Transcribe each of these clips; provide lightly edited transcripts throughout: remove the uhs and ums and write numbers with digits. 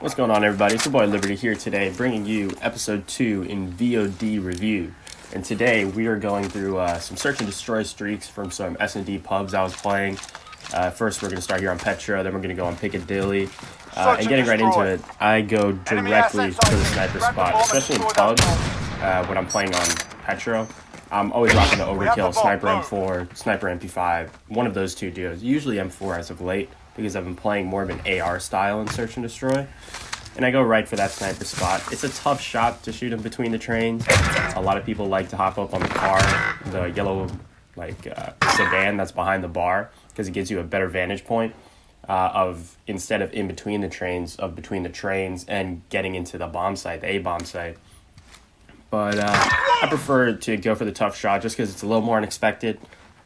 What's going on, everybody? It's your boy Liberty here today, bringing you episode 2 in VOD review. And today we are going through some search and destroy streaks from some SND pubs I was playing. First, we're going to start here on Petro, then we're going to go on Piccadilly. And getting right into it, I go directly to the sniper spot, especially in pubs when I'm playing on Petro. I'm always rocking the overkill sniper M4, sniper MP5, one of those two duos, usually M4 as of late, because I've been playing more of an AR style in search and destroy. And I go right for that sniper spot. It's a tough shot to shoot in between the trains. A lot of people like to hop up on the car, the yellow sedan that's behind the bar, because it gives you a better vantage point of, instead of in between the trains, of between the trains and getting into the bomb site, the A bomb site. But I prefer to go for the tough shot just because it's a little more unexpected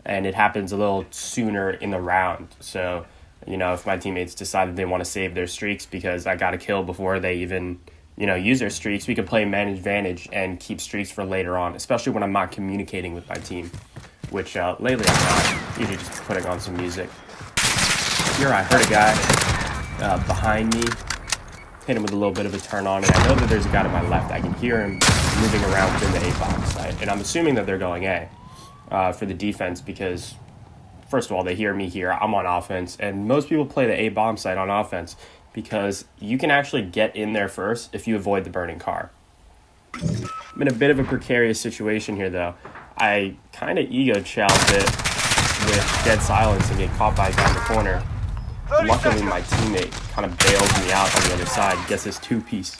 and it happens a little sooner in the round. So, you know, if my teammates decide that they want to save their streaks because I got a kill before they even, use their streaks, we can play man advantage and keep streaks for later on, especially when I'm not communicating with my team, which lately I'm not, usually just putting on some music. Here I heard a guy behind me, hit him with a little bit of a turn on, and I know that there's a guy to my left. I can hear him moving around within the A bomb site, and I'm assuming that they're going A for the defense because, first of all, they hear me here. I'm on offense, and most people play the A bomb site on offense because you can actually get in there first if you avoid the burning car. I'm in a bit of a precarious situation here, though. I kind of ego chow a bit with dead silence and get caught by a guy in the corner. Luckily, my teammate kind of bails me out on the other side, gets this two-piece,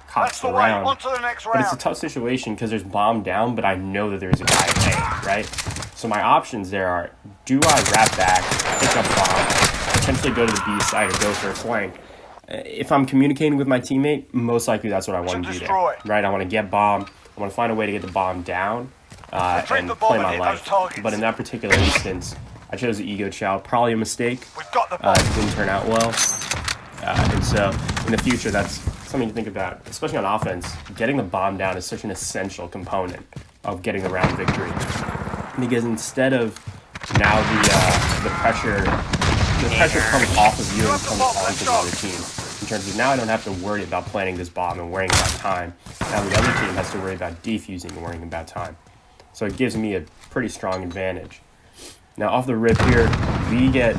cops the round. But it's a tough situation because there's bomb down, but I know that there's a guy at A, right? So my options there are, do I wrap back, pick up bomb, potentially go to the B side or go for a flank? If I'm communicating with my teammate, most likely that's what I want to do there, right? I want to get bomb, I want to find a way to get the bomb down and play my life. But in that particular instance, I chose the ego chow, probably a mistake. It didn't turn out well. And so in the future, that's something to think about, especially on offense. Getting the bomb down is such an essential component of getting the round victory. Because instead of now the pressure comes off of you and comes onto the other team. In terms of now I don't have to worry about planting this bomb and worrying about time. Now the other team has to worry about defusing and worrying about time. So it gives me a pretty strong advantage. Now off the rip here, we get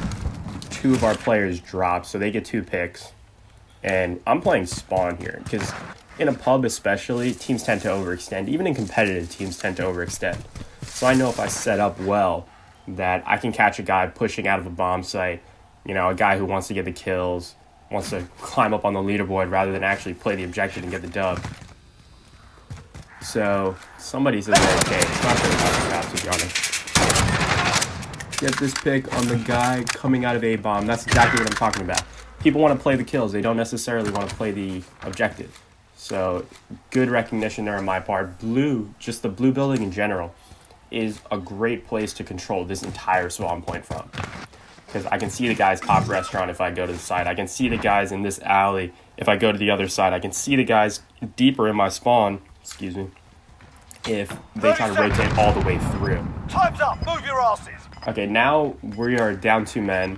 two of our players dropped, so they get 2 picks. And I'm playing spawn here, because in a pub especially, teams tend to overextend. Even in competitive, teams tend to overextend. So I know if I set up well, that I can catch a guy pushing out of a bomb site, a guy who wants to get the kills, wants to climb up on the leaderboard rather than actually play the objective and get the dub. So somebody says, okay, it's not very much about, to be honest. Get this pick on the guy coming out of A bomb. That's exactly what I'm talking about. People want to play the kills. They don't necessarily want to play the objective. So good recognition there on my part. Blue, just the blue building in general, is a great place to control this entire spawn point from. Because I can see the guys top restaurant if I go to the side. I can see the guys in this alley if I go to the other side. I can see the guys deeper in my spawn, if they try to rotate all the way through. Time's up. Move your asses. Okay, now we are down 2 men.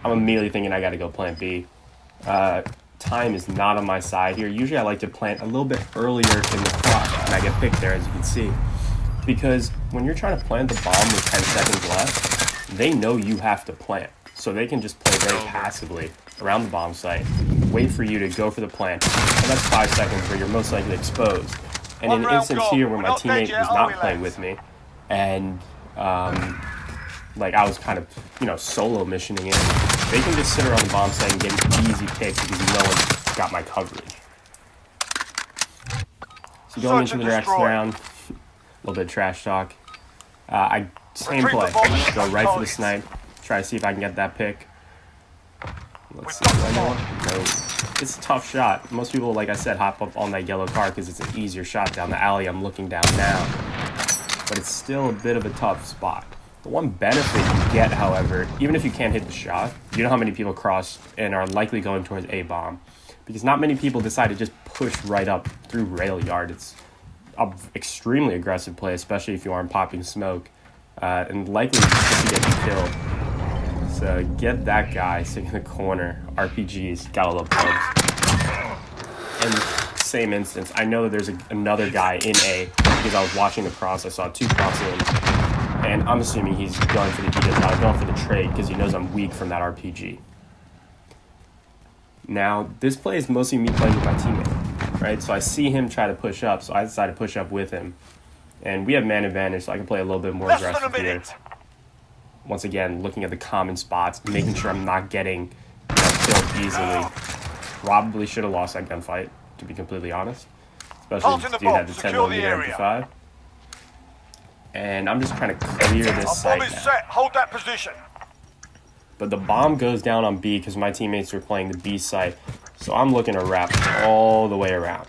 I'm immediately thinking I got to go plant B. Time is not on my side here. Usually I like to plant a little bit earlier in the clock, and I get picked there, as you can see. Because when you're trying to plant the bomb with 10 seconds left, they know you have to plant. So they can just play very passively around the bomb site, wait for you to go for the plant, and that's 5 seconds where you're most likely exposed. And in an instance here where my teammate was not playing with me, and I was kind of, solo missioning in, they can just sit around the bomb site and get an easy pick because no one got my coverage. So going into the next round, a little bit of trash talk. Same play, go right for the snipe, try to see if I can get that pick. Let's see, do I know one? No. It's a tough shot. Most people, like I said, hop up on that yellow car because it's an easier shot down the alley I'm looking down now. But it's still a bit of a tough spot. The one benefit you get, however, even if you can't hit the shot, you know how many people cross and are likely going towards A bomb. Because not many people decide to just push right up through rail yard. It's an extremely aggressive play, especially if you aren't popping smoke. And likely just to get you killed. So get that guy sitting in the corner. RPGs, gotta love pubs. And same instance, I know that there's another guy in A because I was watching the cross. I saw 2 cross in, and I'm assuming he's going for the trade because he knows I'm weak from that RPG. Now, this play is mostly me playing with my teammate, right? So I see him try to push up, so I decide to push up with him. And we have man advantage, so I can play a little bit more aggressive here. Once again, looking at the common spots, making sure I'm not getting killed easily. Probably should have lost that gunfight, to be completely honest. Especially if this dude had the 10mm MP5. And I'm just trying to clear this site now. Hold that position. But the bomb goes down on B because my teammates were playing the B site. So I'm looking to wrap all the way around.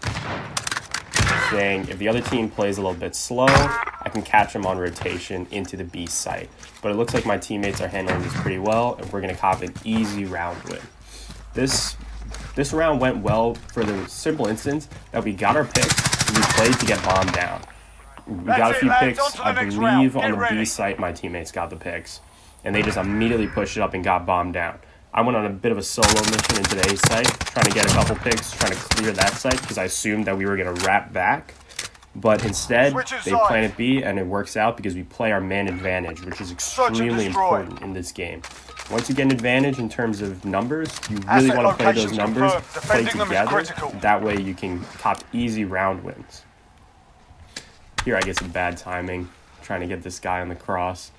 Saying if the other team plays a little bit slow, I can catch them on rotation into the B site. But it looks like my teammates are handling this pretty well, and we're going to cop an easy round win. This round went well for the simple instance that we got our picks and we played to get bombed down. We got a few picks. I believe on the B site my teammates got the picks. And they just immediately pushed it up and got bombed down. I went on a bit of a solo mission into the A site, trying to get a couple picks, trying to clear that site, because I assumed that we were going to wrap back. But instead, they planted B, and it works out because we play our man advantage, which is extremely important in this game. Once you get an advantage in terms of numbers, you really want to play those numbers, play together. That way you can cop easy round wins. Here I get some bad timing, trying to get this guy on the cross.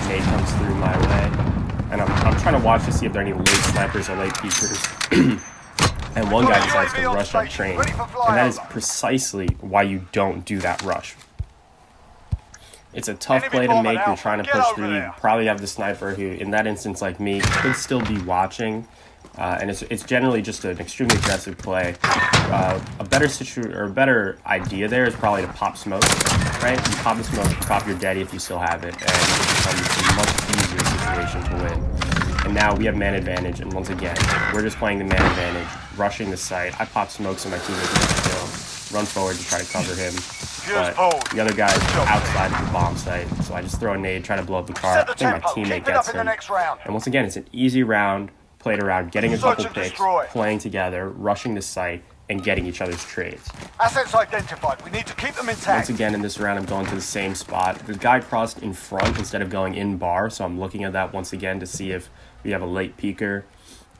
Nade comes through my way, and I'm trying to watch to see if there are any late snipers or late peekers. And one guy decides to rush up train, and that is precisely why you don't do that rush. It's a tough play to make. You're trying to push through. You probably have the sniper who, in that instance, like me, could still be watching. And it's generally just an extremely aggressive play. A better idea there is probably to pop smoke, right? You pop the smoke, you pop your daddy if you still have it, and it becomes a much easier situation to win. And now we have man advantage, and once again, we're just playing the man advantage, rushing the site. I pop smoke so my teammate can kill, run forward to try to cover him. But the other guy's outside of the bomb site, so I just throw a nade, try to blow up the car. I think my teammate gets him. And once again, it's an easy round. Played around, getting a couple picks, playing together, rushing the site, and getting each other's trades. Assets identified. We need to keep them intact. Once again, in this round, I'm going to the same spot. The guy crossed in front instead of going in bar, so I'm looking at that once again to see if we have a late peeker.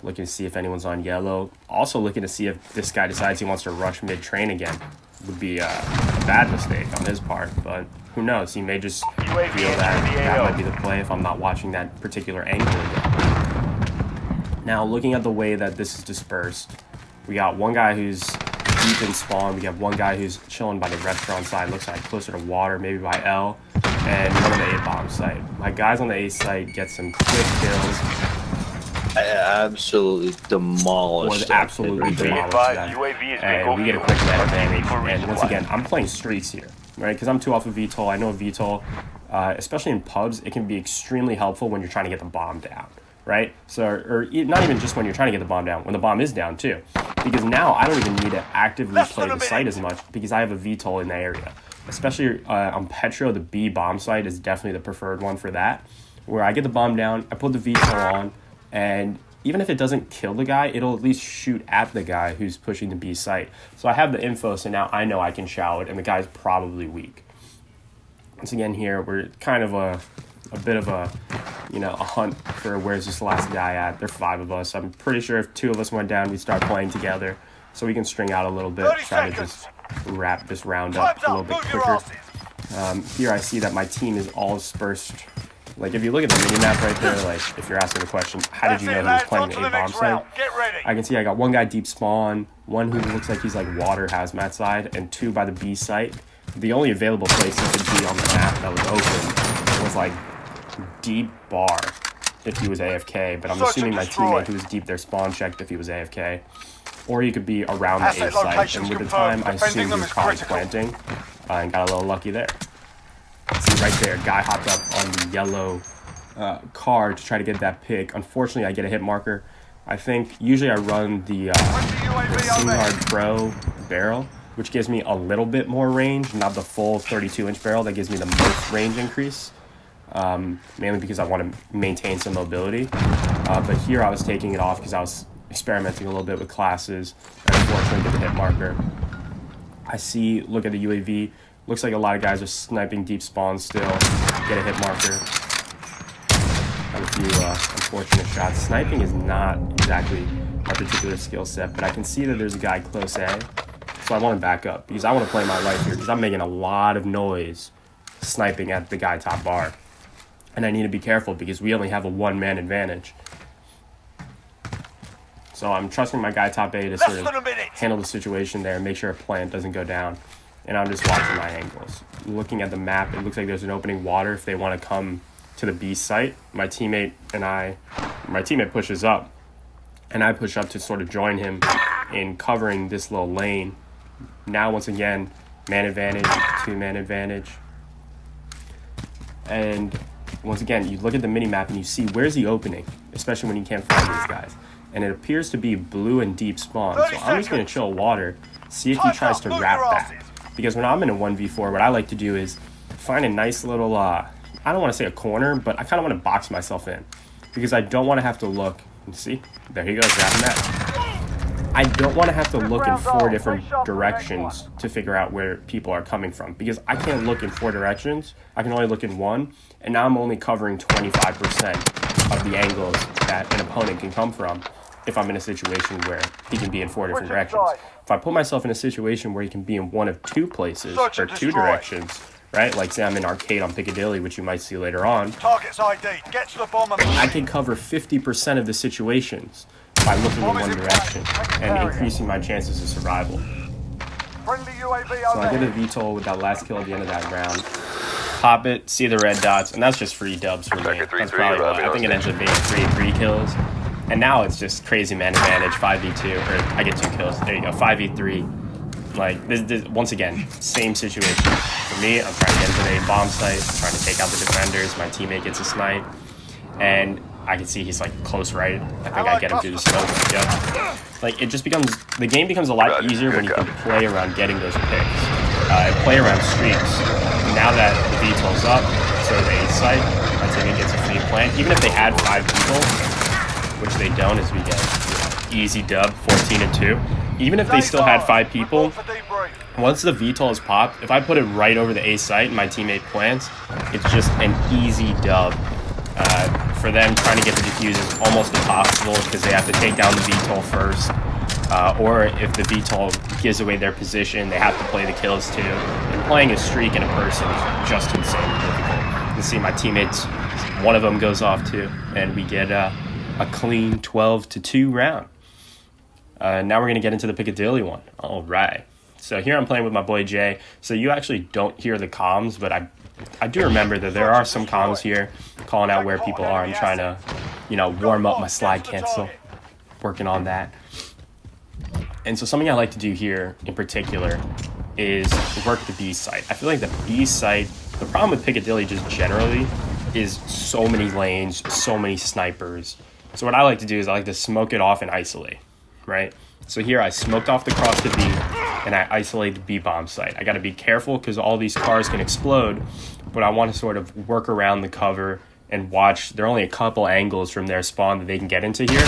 Looking to see if anyone's on yellow. Also looking to see if this guy decides he wants to rush mid-train again. Would be a bad mistake on his part, but who knows? He may just feel that might be the play if I'm not watching that particular angle again. Now, looking at the way that this is dispersed, we got one guy who's deep in spawn. We have one guy who's chilling by the restaurant side, looks like closer to water, maybe by L, and one on the A-bomb site. My guys on the A site get some quick kills. I absolutely demolished that. And we get a quick net advantage. And once again, I'm playing streaks here, right? Because I'm too off of VTOL. I know VTOL, especially in PUBS, it can be extremely helpful when you're trying to get the bomb down. Right? So, or not even just when you're trying to get the bomb down, when the bomb is down too. Because now I don't even need to actively play the site as much because I have a VTOL in the area. Especially on Petro, the B bomb site is definitely the preferred one for that. Where I get the bomb down, I put the VTOL on, and even if it doesn't kill the guy, it'll at least shoot at the guy who's pushing the B site. So I have the info, so now I know I can shout it, and the guy's probably weak. Once again here, we're kind of a bit of a hunt for where's this last guy at. There are 5 of us. I'm pretty sure if 2 of us went down, we'd start playing together. So we can string out a little bit, try to just wrap this round up a little bit quicker. Here I see that my team is all dispersed. Like, if you look at the mini-map right there, like, if you're asking the question, how did you know he was playing the A-bomb site? I can see I got one guy deep spawn, one who looks like he's like water hazmat side, and 2 by the B site. The only available place he could be on the map that was open was like deep bar if he was AFK, but I'm assuming my teammate who was deep there spawn checked if he was AFK. Or he could be around the A site, and with the time I assume he was probably planting, and got a little lucky there. See right there, guy hopped up on the yellow car to try to get that pick. Unfortunately, I get a hit marker. I think usually I run the Singhard Pro barrel, which gives me a little bit more range, not the full 32-inch barrel that gives me the most range increase. Mainly because I want to maintain some mobility. But here I was taking it off because I was experimenting a little bit with classes, and unfortunately get the hit marker. I see, look at the UAV, looks like a lot of guys are sniping deep spawns still, get a hit marker. Have a few unfortunate shots. Sniping is not exactly my particular skill set, but I can see that there's a guy close A, so I want to back up because I want to play my life here because I'm making a lot of noise sniping at the guy top bar, and I need to be careful because we only have a one-man advantage. So I'm trusting my guy top A to sort of handle the situation there and make sure a plant doesn't go down, and I'm just watching my angles. Looking at the map, it looks like there's an opening water if they want to come to the B site. My teammate pushes up, and I push up to sort of join him in covering this little lane. Now, once again, man advantage, two-man advantage. And once again, you look at the mini-map and you see where's the opening, especially when you can't find these guys. And it appears to be blue and deep spawn. So I'm just going to chill water, see if he tries to wrap back. Because when I'm in a 1v4, what I like to do is find a nice little, I don't want to say a corner, but I kind of want to box myself in. Because I don't want to have to look. See, there he goes, grabbing that. I don't want to have to look in 4 different directions to figure out where people are coming from. Because I can't look in 4 directions. I can only look in 1. And now I'm only covering 25% of the angles that an opponent can come from if I'm in a situation where he can be in 4 different directions. If I put myself in a situation where he can be in one of 2 places or 2 directions, right? Like say I'm in Arcade on Piccadilly, which you might see later on. Target's ID. Get to the bomb. I can cover 50% of the situations by looking in one direction and increasing my chances of survival. Friendly UAV So I did a VTOL with that last kill at the end of that round. Pop it, see the red dots, and that's just free dubs for me. That's probably what I think it ends up being 3 kills. And now it's just crazy man advantage, 5v2, or I get 2 kills. There you go, 5v3. Like, this once again, same situation. For me, I'm trying to get into the bomb site, trying to take out the defenders. My teammate gets a snipe, and I can see he's like close right. I think I get him through the smoke. Yep. Like, it just becomes, the game becomes a lot easier when you can play around getting those picks. And play around streaks. Now that the VTOL's up, so the A site, my teammate gets a free plant. Even if they add 5 people, which they don't, as we get easy dub, 14-2. Even if they still had 5 people, once the VTOL is popped, if I put it right over the A site and my teammate plants, it's just an easy dub. For them, trying to get the defuse is almost impossible because they have to take down the VTOL first. Or if the VTOL gives away their position, they have to play the kills too. And playing a streak in a person is just insanely difficult. You see my teammates, one of them goes off too, and we get a clean 12-2 round. Now we're going to get into the Piccadilly one. All right. So here I'm playing with my boy Jay. So you actually don't hear the comms, but I do remember that there are some comms here calling out where people are. I'm trying to, warm up my slide cancel. Working on that. And so something I like to do here in particular is work the B site. I feel like the B site, the problem with Piccadilly just generally is so many lanes, so many snipers. So what I like to do is I like to smoke it off and isolate, right? So here I smoked off the cross to B and I isolate the B bomb site. I got to be careful because all these cars can explode, but I want to sort of work around the cover and watch. There are only a couple angles from their spawn that they can get into here.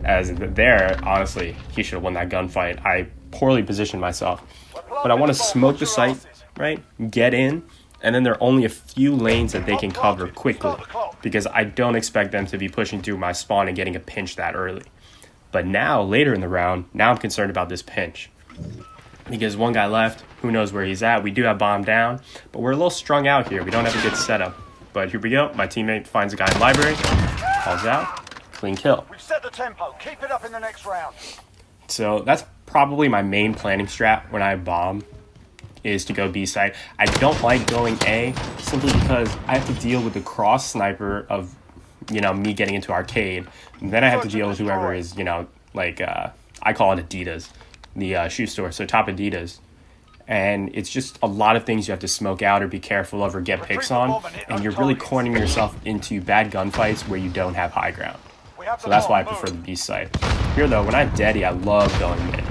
As there, honestly, he should have won that gunfight. I poorly positioned myself. But I want to smoke the site, right? Get in. And then there are only a few lanes that they can cover quickly. Because I don't expect them to be pushing through my spawn and getting a pinch that early. But now, later in the round, now I'm concerned about this pinch. Because one guy left. Who knows where he's at. We do have bomb down. But we're a little strung out here. We don't have a good setup. But here we go. My teammate finds a guy in library. Calls out. Clean kill. We've set the tempo. Keep it up in the next round. So that's probably my main planning strat when I bomb, is to go B site. I don't like going A simply because I have to deal with the cross sniper of, me getting into Arcade. And then I have to deal with whoever is, I call it Adidas, the shoe store. So top Adidas. And it's just a lot of things you have to smoke out or be careful of or get picks on. And you're really cornering yourself into bad gunfights where you don't have high ground. So that's why I prefer the B site. Here though, when I'm deady, I love going mid.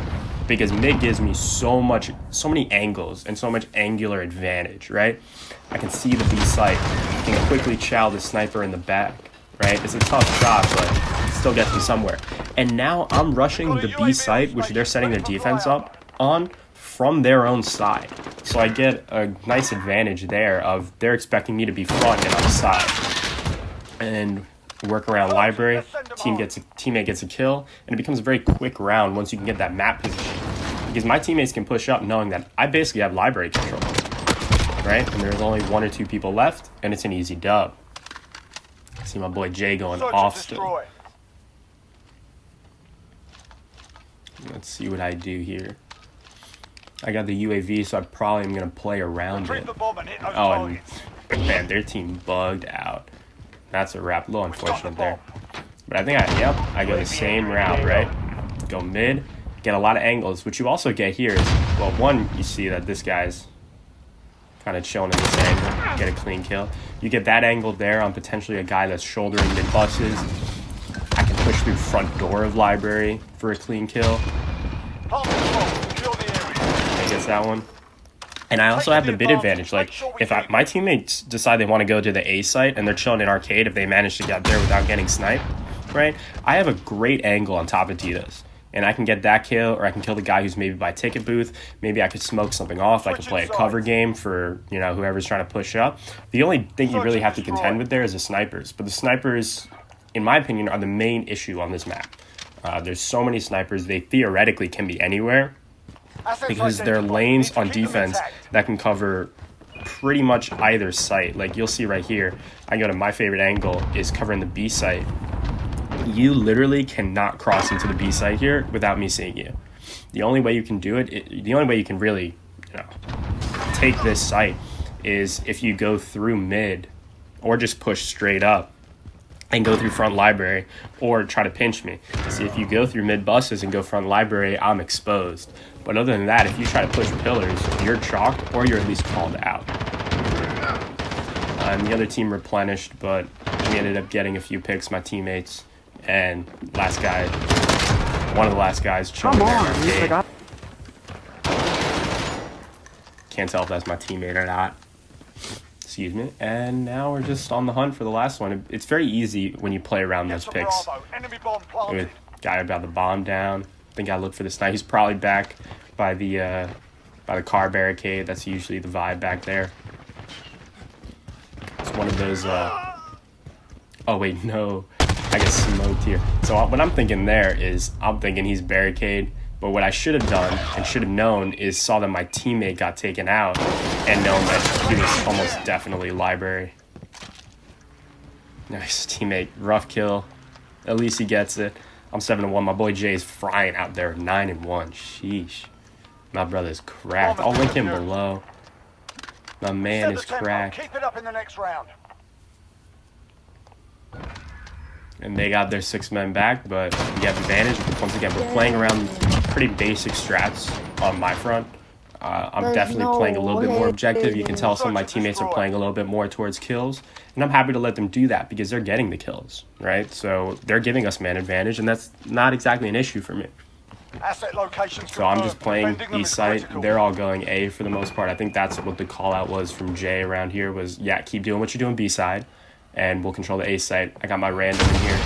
Because mid gives me so many angles and so much angular advantage, right? I can see the B site. I can quickly chow the sniper in the back, right? It's a tough shot, but it still gets me somewhere. And now I'm rushing the B site, which they're setting their defense up on, from their own side. So I get a nice advantage there of they're expecting me to be front and on the side. And work around library, teammate gets a kill, and it becomes a very quick round once you can get that map position. Because my teammates can push up knowing that I basically have library control. Right? And there's only 1 or 2 people left, and it's an easy dub. See my boy Jay going off still. Let's see what I do here. I got the UAV, so I probably am going to play around it. Oh, and man, their team bugged out. That's a wrap. A little unfortunate there. But I think I go the same route, right? Go mid, get a lot of angles. What you also get here is, well, one, you see that this guy's kind of chilling in this angle, get a clean kill. You get that angle there on potentially a guy that's shouldering mid buses. I can push through front door of library for a clean kill. I guess that one. And I also have the bid advantage. Like, if my teammates decide they want to go to the A site and they're chilling in arcade, if they manage to get there without getting sniped, right? I have a great angle on top of Ditas. And I can get that kill, or I can kill the guy who's maybe by ticket booth. Maybe I could smoke something off. I could play a cover game for, you know, whoever's trying to push up. The only thing you really have to contend with there is the snipers. But the snipers, in my opinion, are the main issue on this map. There's so many snipers, they theoretically can be anywhere, because there are lanes on defense that can cover pretty much either site. Like, you'll see right here, I go to my favorite angle is covering the B site. You literally cannot cross into the B site here without me seeing you. The only way you can do it, the only way you can really, you know, take this site is if you go through mid or just push straight up and go through front library or try to pinch me. See, if you go through mid buses and go front library, I'm exposed. But other than that, if you try to push pillars, you're chalked or you're at least called out. And the other team replenished, but we ended up getting a few picks, my teammates. And last guy, one of the last guys chilling there. Can't tell if that's my teammate or not. Excuse me. And now we're just on the hunt for the last one. It's very easy when you play around those picks. With guy about the bomb down. I think I look for this night. He's probably back by the car barricade. That's usually the vibe back there. It's one of those. Oh wait, no. I get smoked here. So what I'm thinking there is, I'm thinking he's barricade. But what I should have done and should have known is saw that my teammate got taken out and known that he was almost definitely library. Nice teammate, rough kill. At least he gets it. I'm 7-1. My boy Jay is frying out there, 9-1. Sheesh. My brother's cracked. I'll link him below. My man is cracked. Keep it up in the next round. And they got their 6 men back, but we have advantage. Once again, we're playing around pretty basic strats on my front. I'm definitely playing a little bit more objective. You can tell some of my teammates are playing a little bit more towards kills. And I'm happy to let them do that because they're getting the kills, right? So they're giving us man advantage, and that's not exactly an issue for me. So I'm just playing B site. They're all going A for the most part. I think that's what the call out was from Jay around here was, yeah, keep doing what you're doing B side. And we'll control the A site. I got my random in here.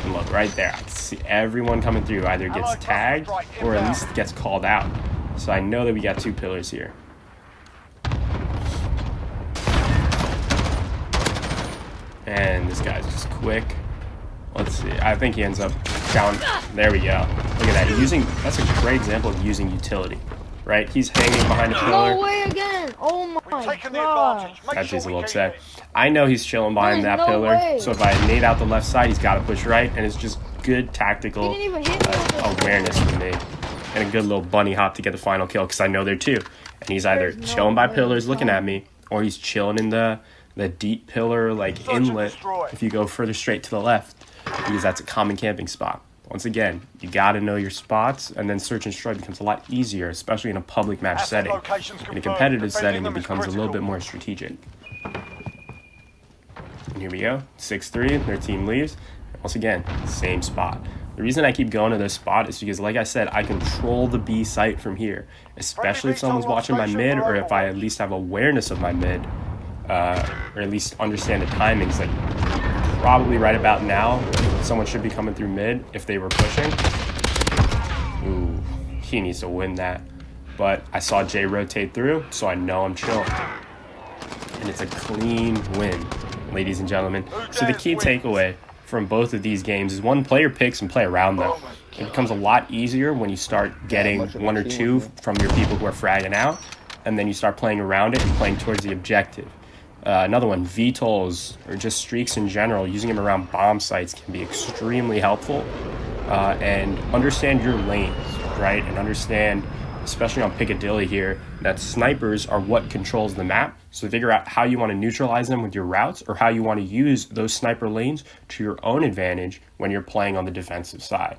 And look, right there. I can see everyone coming through either gets tagged or at least gets called out. So I know that we got 2 pillars here. And this guy's just quick. Let's see. I think he ends up down. There we go. Look at that. That's a great example of using utility. Right? He's hanging behind a pillar. No way again! Oh my god! That dude's a little upset. I know he's chilling behind that pillar, so if I nade out the left side, he's got to push right, and it's just good tactical awareness for me. And a good little bunny hop to get the final kill, because I know there too. And he's either chilling by pillars looking at me, or he's chilling in the deep pillar, like inlet, if you go further straight to the left, because that's a common camping spot. Once again, you got to know your spots, and then search and destroy becomes a lot easier, especially in a public match setting. In a competitive setting, it becomes a little bit more strategic. And here we go, 6-3, their team leaves. Once again, same spot. The reason I keep going to this spot is because, like I said, I control the B site from here, especially if someone's watching my mid, or if I at least have awareness of my mid, or at least understand the timings. Like, probably right about now, someone should be coming through mid if they were pushing. Ooh, he needs to win that. But I saw Jay rotate through, so I know I'm chill. And it's a clean win, ladies and gentlemen. So the key takeaway from both of these games is one, player picks and play around them. It becomes a lot easier when you start getting one or two from your people who are fragging out, and then you start playing around it and playing towards the objective. Another one, VTOLs or just streaks in general, using them around bomb sites can be extremely helpful. And understand your lanes, right? And understand, especially on Piccadilly here, that snipers are what controls the map. So figure out how you want to neutralize them with your routes, or how you want to use those sniper lanes to your own advantage when you're playing on the defensive side.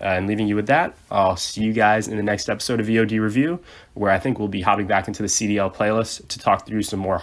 And leaving you with that, I'll see you guys in the next episode of VOD Review, where I think we'll be hopping back into the CDL playlist to talk through some more